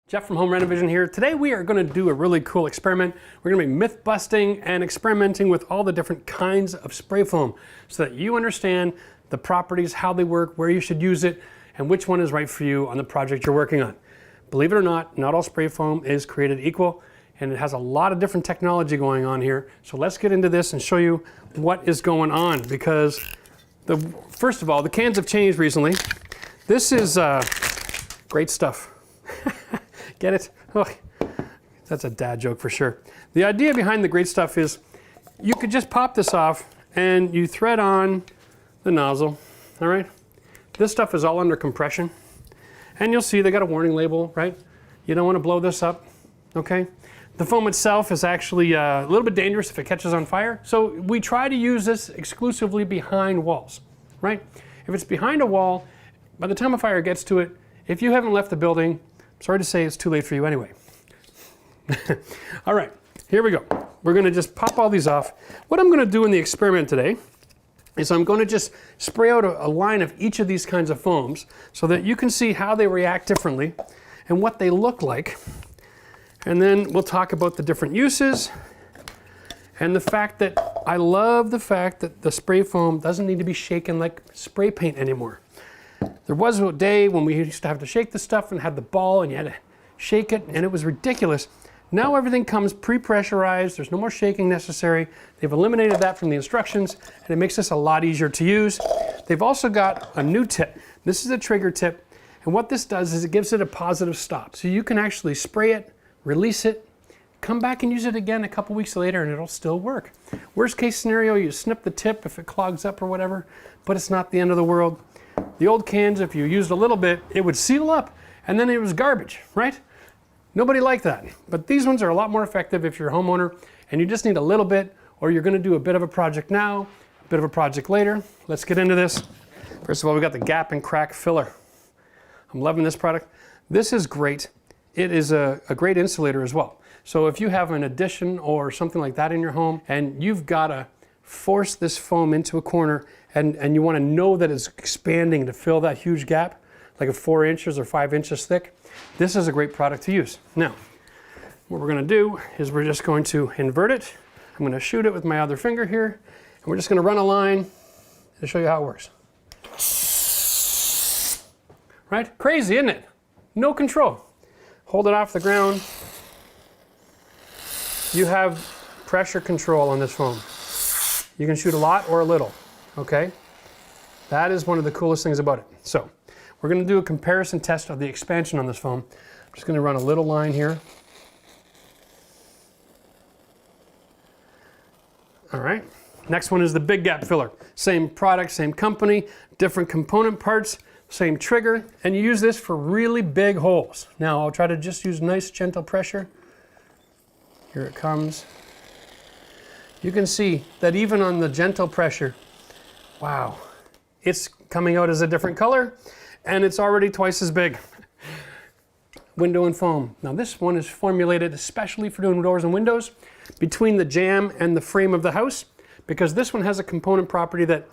Jeff from Home Renovision here. Today we are going to do a really cool experiment. We're going to be myth busting and experimenting with all the different kinds of spray foam so that you understand the properties, how they work, where you should use it, and which one is right for you on the project you're working on. Believe it or not all spray foam is created equal, and it has a lot of different technology going on here. So let's get into this and show you what is going on, because first of all, the cans have changed recently. This is great stuff. Get it? Oh, that's a dad joke for sure. The idea behind the great stuff is you could just pop this off and you thread on the nozzle, all right? This stuff is all under compression. And you'll see they got a warning label, right? You don't want to blow this up, okay? The foam itself is actually a little bit dangerous if it catches on fire. So we try to use this exclusively behind walls, right? If it's behind a wall, by the time a fire gets to it, if you haven't left the building, sorry to say it's too late for you anyway. All right, here we go. We're gonna just pop all these off. What I'm gonna do in the experiment today is I'm gonna just spray out a line of each of these kinds of foams so that you can see how they react differently and what they look like. And then we'll talk about the different uses and the fact that I love the fact that the spray foam doesn't need to be shaken like spray paint anymore. There was a day when we used to have to shake the stuff and had the ball and you had to shake it, and it was ridiculous. Now everything comes pre-pressurized. There's no more shaking necessary. They've eliminated that from the instructions, and it makes this a lot easier to use. They've also got a new tip. This is a trigger tip, and what this does is it gives it a positive stop. So you can actually spray it, release it, come back and use it again a couple weeks later and it'll still work. Worst case scenario, you snip the tip if it clogs up or whatever, but it's not the end of the world. The old cans, if you used a little bit, it would seal up and then it was garbage, right? Nobody liked that. But these ones are a lot more effective if you're a homeowner and you just need a little bit, or you're gonna do a bit of a project now, a bit of a project later. Let's get into this. First of all, we got the gap and crack filler. I'm loving this product. This is great. It is a great insulator as well. So if you have an addition or something like that in your home and you've gotta force this foam into a corner and you wanna know that it's expanding to fill that huge gap, like a 4 inches or 5 inches thick, this is a great product to use. Now, what we're gonna do is we're just going to invert it. I'm gonna shoot it with my other finger here, and we're just gonna run a line to show you how it works. Right? Crazy, isn't it? No control. Hold it off the ground. You have pressure control on this foam. You can shoot a lot or a little, okay? That is one of the coolest things about it. So, we're gonna do a comparison test of the expansion on this foam. I'm just gonna run a little line here. All right, next one is the big gap filler. Same product, same company, different component parts, same trigger, and you use this for really big holes. Now, I'll try to just use nice, gentle pressure. Here it comes. You can see that even on the gentle pressure, wow, it's coming out as a different color, and it's already twice as big. Window and foam. Now this one is formulated especially for doing doors and windows between the jamb and the frame of the house, because this one has a component property that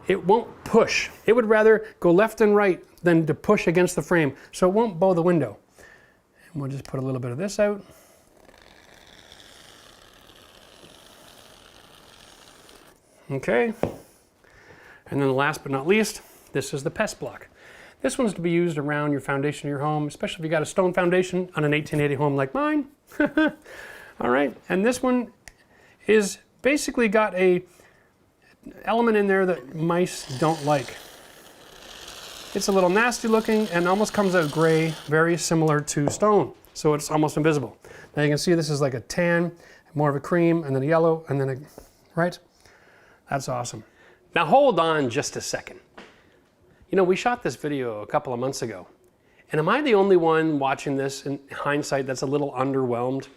it won't push. It would rather go left and right than to push against the frame, so it won't bow the window. And we'll just put a little bit of this out. Okay, and then last but not least, this is the pest block. This one's to be used around your foundation of your home, especially if you got a stone foundation on an 1880 home like mine. All right, and this one is basically got a element in there that mice don't like. It's a little nasty looking and almost comes out gray, very similar to stone, so it's almost invisible. Now you can see this is like a tan, more of a cream, and then a yellow, and then a, right? That's awesome. Now hold on just a second. You know, we shot this video a couple of months ago, and am I the only one watching this in hindsight that's a little underwhelmed?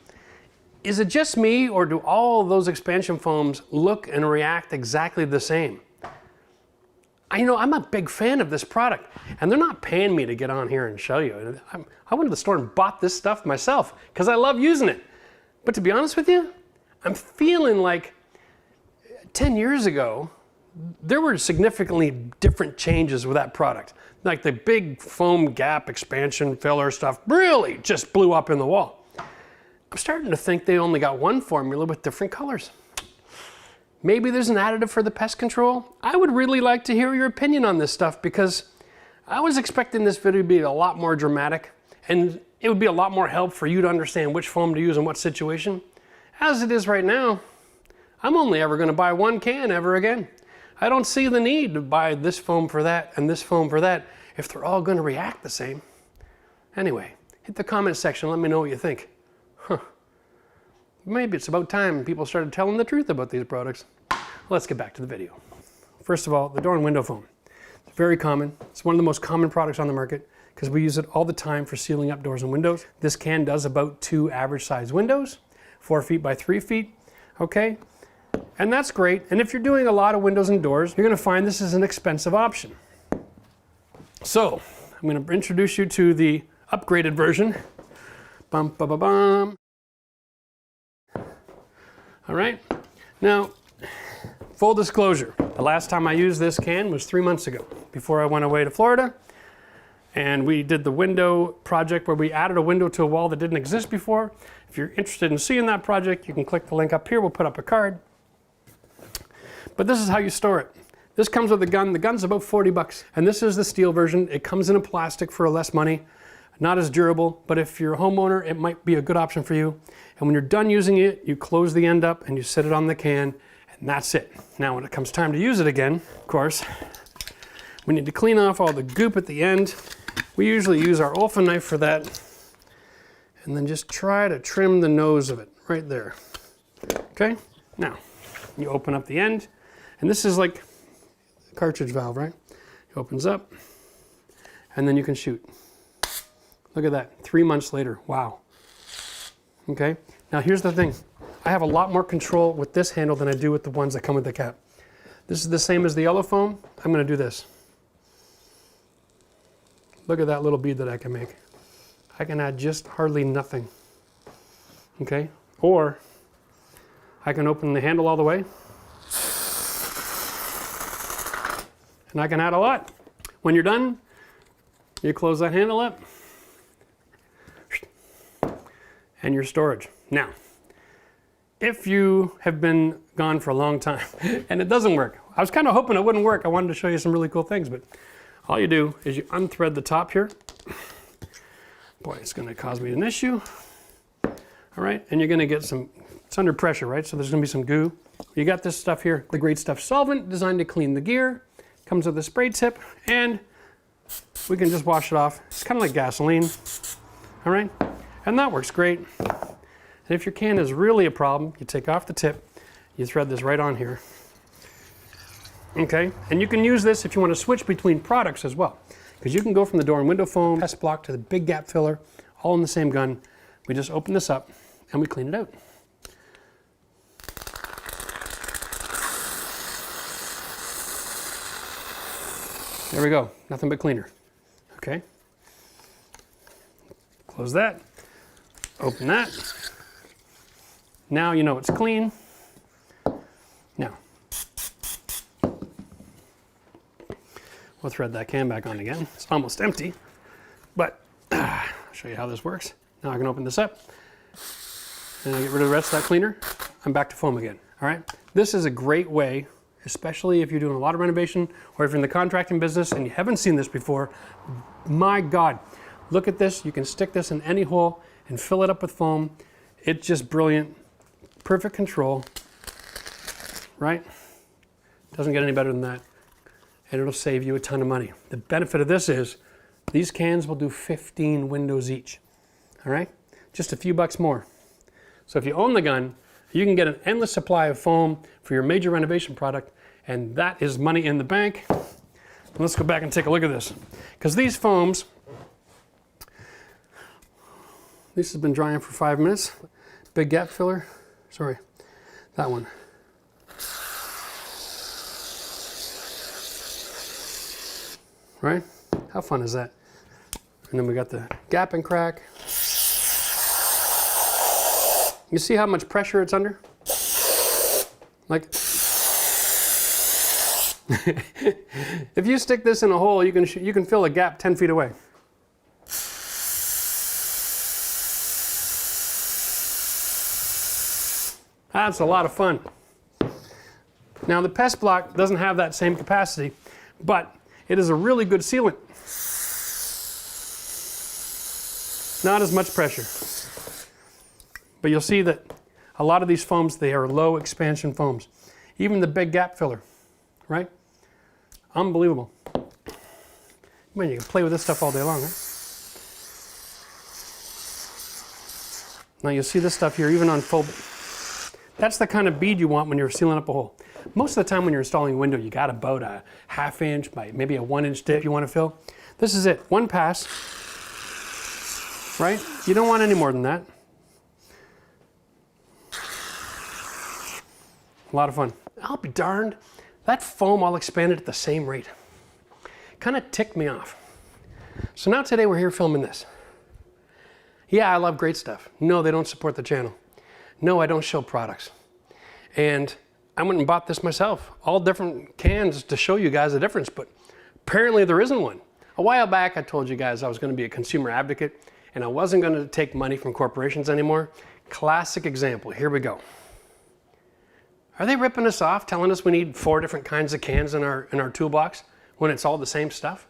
Is it just me, or do all those expansion foams look and react exactly the same? I'm a big fan of this product, and they're not paying me to get on here and show you. I went to the store and bought this stuff myself because I love using it. But to be honest with you, I'm feeling like 10 years ago, there were significantly different changes with that product. Like the big foam gap expansion filler stuff really just blew up in the wall. I'm starting to think they only got one formula with different colors. Maybe there's an additive for the pest control. I would really like to hear your opinion on this stuff because I was expecting this video to be a lot more dramatic and it would be a lot more help for you to understand which foam to use in what situation. As it is right now, I'm only ever going to buy one can ever again. I don't see the need to buy this foam for that and this foam for that if they're all going to react the same. Anyway, hit the comment section, let me know what you think. Maybe it's about time people started telling the truth about these products. Let's get back to the video. First of all, the door and window foam. It's very common. It's one of the most common products on the market because we use it all the time for sealing up doors and windows. This can does about 2 average size windows, 4 feet by 3 feet, okay? And that's great. And if you're doing a lot of windows and doors, you're gonna find this is an expensive option. So, I'm gonna introduce you to the upgraded version. Bum, ba, ba, bum. All right, now, full disclosure, the last time I used this can was 3 months ago, before I went away to Florida, and we did the window project where we added a window to a wall that didn't exist before. If you're interested in seeing that project, you can click the link up here, we'll put up a card. But this is how you store it. This comes with a gun, the gun's about 40 bucks, and this is the steel version. It comes in a plastic for less money. Not as durable, but if you're a homeowner, it might be a good option for you. And when you're done using it, you close the end up and you set it on the can, and that's it. Now, when it comes time to use it again, of course, we need to clean off all the goop at the end. We usually use our Olfa knife for that, and then just try to trim the nose of it right there. Okay? Now, you open up the end, and this is like a cartridge valve, right? It opens up, and then you can shoot. Look at that, 3 months later, wow. Okay, now here's the thing. I have a lot more control with this handle than I do with the ones that come with the cap. This is the same as the yellow foam. I'm gonna do this. Look at that little bead that I can make. I can add just hardly nothing, okay? Or I can open the handle all the way, and I can add a lot. When you're done, you close that handle up, and your storage. Now, if you have been gone for a long time and it doesn't work, I was kind of hoping it wouldn't work. I wanted to show you some really cool things, but all you do is you unthread the top here. Boy, it's gonna cause me an issue. All right, and you're gonna get some, it's under pressure, right? So there's gonna be some goo. You got this stuff here, the Great Stuff solvent designed to clean the gear. Comes with a spray tip, and we can just wash it off. It's kind of like gasoline, all right? And that works great. And if your can is really a problem, you take off the tip, you thread this right on here. Okay, and you can use this if you want to switch between products as well. Because you can go from the door and window foam, pest block to the big gap filler, all in the same gun. We just open this up and we clean it out. There we go, nothing but cleaner. Okay, close that. Open that. Now you know it's clean. Now, we'll thread that can back on again. It's almost empty, but I'll show you how this works. Now I can open this up, and I get rid of the rest of that cleaner. I'm back to foam again, all right? This is a great way, especially if you're doing a lot of renovation, or if you're in the contracting business and you haven't seen this before. My God, look at this. You can stick this in any hole and fill it up with foam. It's just brilliant. Perfect control, right? Doesn't get any better than that. And it'll save you a ton of money. The benefit of this is these cans will do 15 windows each, all right? Just a few bucks more. So if you own the gun, you can get an endless supply of foam for your major renovation product, and that is money in the bank. Let's go back and take a look at this. Because these foams, this has been drying for 5 minutes. Big gap filler, sorry, that one. Right? How fun is that? And then we got the gap and crack. You see how much pressure it's under? Like, If you stick this in a hole, you can fill a gap 10 feet away. That's a lot of fun. Now the Pest Block doesn't have that same capacity, but it is a really good sealant. Not as much pressure. But you'll see that a lot of these foams, they are low expansion foams. Even the big gap filler, right? Unbelievable. Man, you can play with this stuff all day long, right? Now you'll see this stuff here, even on full. That's the kind of bead you want when you're sealing up a hole. Most of the time when you're installing a window, you got about a 1/2 inch by maybe a 1 inch dip you want to fill. This is it, one pass, right? You don't want any more than that. A lot of fun. I'll be darned, that foam all expanded at the same rate. Kind of ticked me off. So now today we're here filming this. Yeah, I love Great Stuff. No, they don't support the channel. No, I don't show products. And I went and bought this myself. All different cans to show you guys the difference, but apparently there isn't one. A while back I told you guys I was going to be a consumer advocate and I wasn't going to take money from corporations anymore. Classic example, here we go. Are they ripping us off, telling us we need 4 different kinds of cans in our toolbox when it's all the same stuff?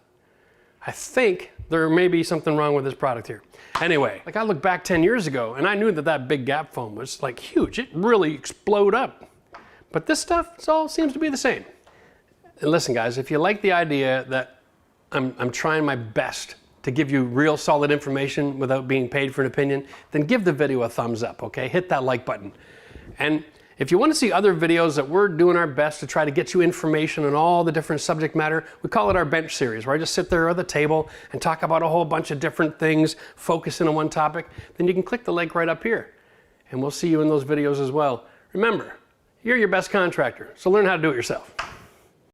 I think there may be something wrong with this product here. Anyway, like I look back 10 years ago and I knew that big gap foam was like huge. It really exploded up. But this stuff, it all seems to be the same. And listen guys, if you like the idea that I'm trying my best to give you real solid information without being paid for an opinion, then give the video a thumbs up, okay? Hit that like button. And if you want to see other videos that we're doing our best to try to get you information on all the different subject matter, we call it our bench series, where I just sit there at the table and talk about a whole bunch of different things, focusing on one topic, then you can click the link right up here. And we'll see you in those videos as well. Remember, you're your best contractor, so learn how to do it yourself.